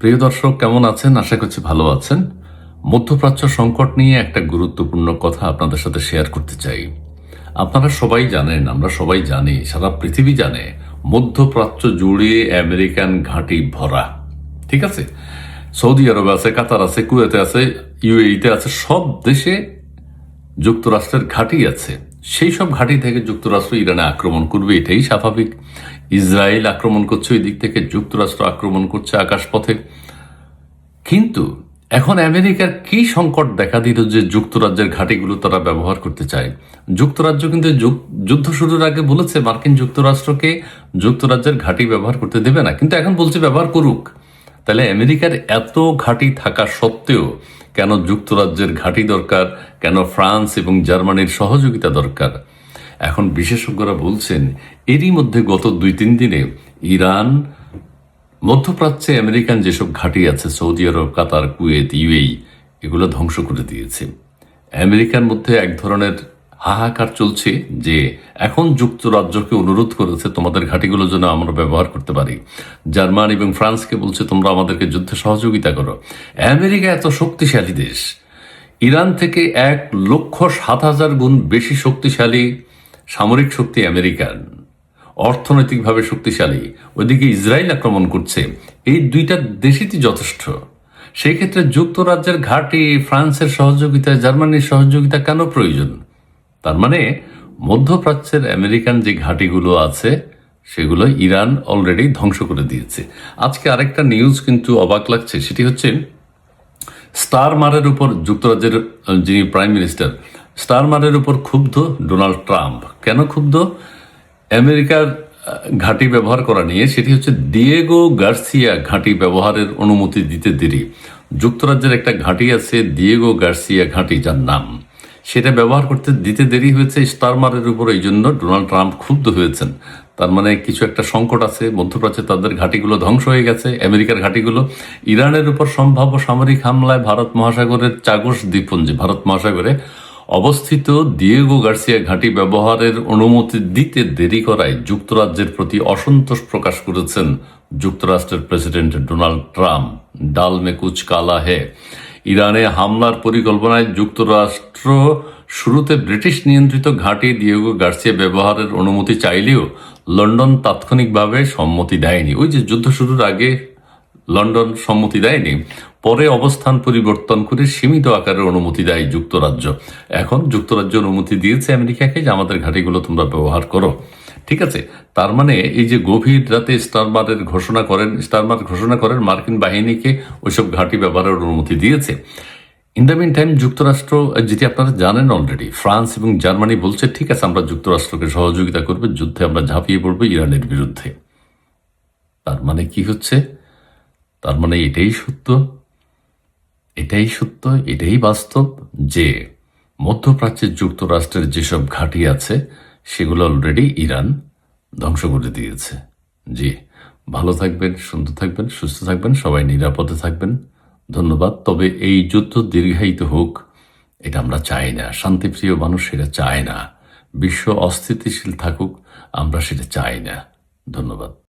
প্রিয় দর্শক, কেমন আছেন? আশা করছি ভালো আছেন। মধ্যপ্রাচ্য সংকট নিয়ে একটা গুরুত্বপূর্ণ কথা আপনাদের সাথে শেয়ার করতে চাই। আপনারা সবাই জানেন, আমরা সবাই জানি, সারা পৃথিবী জানে, মধ্যপ্রাচ্য জুড়ে আমেরিকান ঘাঁটি ভরা। ঠিক আছে? সৌদি আরবে আছে, কাতার আছে, কুয়েতে আছে, ইউএইতে আছে, সব দেশে যুক্তরাষ্ট্রের ঘাঁটি আছে। সেই সব ঘাঁটি থেকে যুক্তরাষ্ট্র ইরানে আক্রমণ করবে, এটাই স্বাভাবিক। ইসরায়েল আক্রমণ করছে ওই দিক থেকে, যুক্তরাষ্ট্র আক্রমণ করছে আকাশপথে। কিন্তু এখন আমেরিকার কি সংকট দেখা দিল যে যুক্তরাজ্যের ঘাঁটিগুলো তারা ব্যবহার করতে চায়। যুক্তরাজ্য কিন্তু যুদ্ধ শুরুর আগে বলেছে মার্কিন যুক্তরাষ্ট্রকে যুক্তরাজ্যের ঘাঁটি ব্যবহার করতে দেবে না, কিন্তু এখন বলছে ব্যবহার করুক। তাহলে আমেরিকার এত ঘাঁটি থাকা সত্ত্বেও কেন যুক্তরাজ্যের ঘাঁটি দরকার, কেন ফ্রান্স এবং জার্মানির সহযোগিতা দরকার? এখন বিশেষজ্ঞরা বলছেন এরই মধ্যে গত 2-3 দিনে ইরান মধ্যপ্রাচ্যে আমেরিকান যেসব ঘাঁটি আছে, সৌদি আরব, কাতার, কুয়েত, ইউএই, এগুলো ধ্বংস করে দিয়েছে। আমেরিকার মধ্যে এক ধরনের হাহাকার চলছে যে এখন যুক্তরাজ্যকে অনুরোধ করেছে তোমাদের ঘাঁটিগুলো যেন আমরা ব্যবহার করতে পারি। জার্মান এবং ফ্রান্সকে বলছে তোমরা আমাদেরকে যুদ্ধে সহযোগিতা করো। আমেরিকা এত শক্তিশালী দেশ, ইরান থেকে 1,07,000 গুণ বেশি শক্তিশালী সামরিক শক্তি আমেরিকান, অর্থনৈতিকভাবে শক্তিশালী। ওইদিকে ইসরায়েল আক্রমণ করছে, এই দুইটা দেশই যথেষ্ট। সেই ক্ষেত্রে যুক্তরাজ্যের ঘাঁটি ফ্রান্সের সহযোগিতা, জার্মানির সহযোগিতা কেন প্রয়োজন? তার মানে মধ্যপ্রাচ্যের আমেরিকান যে ঘাঁটিগুলো আছে সেগুলো ইরান অলরেডি ধ্বংস করে দিয়েছে। আজকে আরেকটা নিউজ কিন্তু অবাক লাগছে, সেটি হচ্ছে স্টারমারের উপর যুক্তরাজ্যের যিনি প্রাইম মিনিস্টার, স্টারমারের উপর ক্ষুব্ধ ডোনাল্ড ট্রাম্প। কেন ক্ষুব্ধ? আমেরিকার ঘাঁটি ব্যবহার করা নিয়ে। সেটি হচ্ছে দিয়েগো গার্সিয়া ঘাঁটি ব্যবহারের অনুমতি দিতে দেরি। যুক্তরাজ্যের একটা ঘাঁটি আছে দিয়েগো গার্সিয়া ঘাঁটি, যার নাম, সেটা ব্যবহার করতে দিতে দেরি হয়েছে স্টারমারের উপর। এই জন্য ডোনাল্ড ট্রাম্প ক্ষুব্ধ হয়েছেন। তার মানে কিছু একটা সংকট আছে মধ্যপ্রাচ্যে, তাদের ঘাঁটিগুলো ধ্বংস হয়ে গেছে, আমেরিকার ঘাঁটিগুলো। ইরানের উপর সম্ভাব্য সামরিক হামলায় ভারত মহাসাগরের চাগস দ্বীপপুঞ্জে, ভারত মহাসাগরে অবস্থিত দিয়েগো গার্সিয়া ঘাঁটি ব্যবহারের অনুমতি দিতে দেরি করায় যুক্তরাজ্যের প্রতি অসন্তোষ প্রকাশ করেছেন যুক্তরাষ্ট্রের প্রেসিডেন্ট ডোনাল্ড ট্রাম্প। ডাল মে কুচ কালা হে। ইরানে হামলার পরিকল্পনায় যুক্তরাষ্ট্র শুরুতে ব্রিটিশ নিয়ন্ত্রিত ঘাঁটি দিয়েগো গার্সিয়া ব্যবহারের অনুমতি চাইলেও লন্ডন তাৎক্ষণিকভাবে সম্মতি দেয়নি। ওই যে যুদ্ধ শুরুর আগে লন্ডন সম্মতি দেয়নি, পরে অবস্থান পরিবর্তন করে সীমিত আকারের অনুমতি দেয় যুক্তরাজ্য। এখন যুক্তরাজ্য অনুমতি দিয়েছে আমেরিকাকে যে আমাদের ঘাঁটিগুলো তোমরা ব্যবহার করো। ঠিক আছে? তার মানে এই যে গভীর রাতে স্টারমার ঘোষণা করেন মার্কিন বাহিনীকে ওইসব ঘাঁটি ব্যবহারের অনুমতি দিয়েছে। ইন দ্য মিন টাইম যুক্তরাষ্ট্র, যেটি আপনারা জানেন অলরেডি, ফ্রান্স এবং জার্মানি বলছে ঠিক আছে আমরা যুক্তরাষ্ট্রকে সহযোগিতা করবো, যুদ্ধে আমরা ঝাঁপিয়ে পড়বো ইরানের বিরুদ্ধে। তার মানে কি হচ্ছে? তার মানে এটাই সত্য, এটাই বাস্তব যে মধ্যপ্রাচ্যের যুক্তরাষ্ট্রের যেসব ঘাঁটি আছে সেগুলো অলরেডি ইরান ধ্বংস করে দিয়েছে। জি, ভালো থাকবেন, সুন্দর থাকবেন, সুস্থ থাকবেন, সবাই নিরাপদে থাকবেন। ধন্যবাদ। তবে এই যুদ্ধ দীর্ঘায়িত হোক এটা আমরা চাই না। শান্তিপ্রিয় মানুষ সেটা চায় না। বিশ্ব অস্থিতিশীল থাকুক আমরা সেটা চাই না। ধন্যবাদ।